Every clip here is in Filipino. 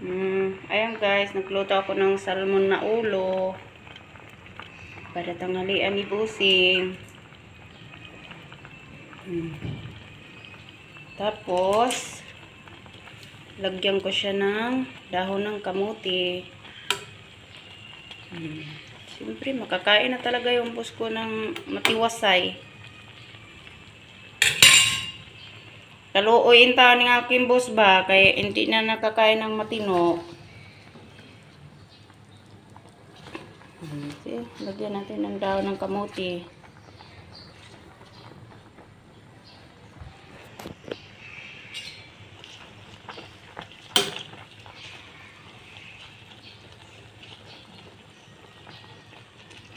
Ayan guys, nagluto ako ng salmon na ulo para tanghalian ni Busing. Tapos lagyan ko siya ng dahon ng kamuti. Siyempre makakain na talaga yung boss ko ng matiwasay. Kaluoyin ta ng aking boss ba, kaya hindi na nakakain ng matino. Lagyan natin ng dahon ng kamuti.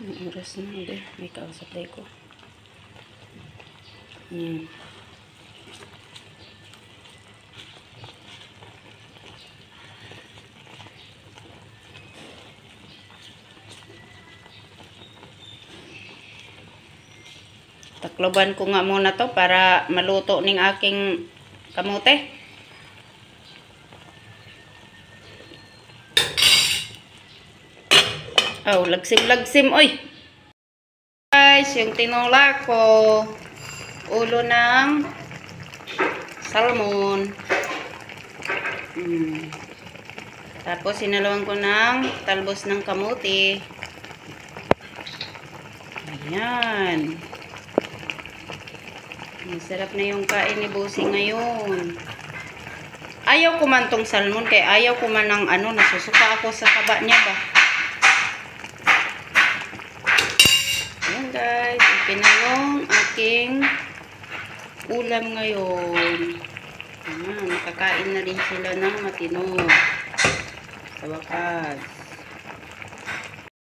Ang oras na, hindi. May kausap tayo ko. Takloban ko nga muna to para maluto ning aking kamote. Oh, lagsim-lagsim, oy. Guys, yung tinola ko, ulo ng salmon. Tapos sinalawang ko ng talbos ng kamote. Ayan. Masarap na yung kain ni Busing ngayon. Ayaw ko man tong salmon, kaya ayaw ko man ng nasusuka ako sa kaba niya ba. Ayan guys, okay na yung aking ulam ngayon. Makakain na rin sila ng matino. Sa wakas.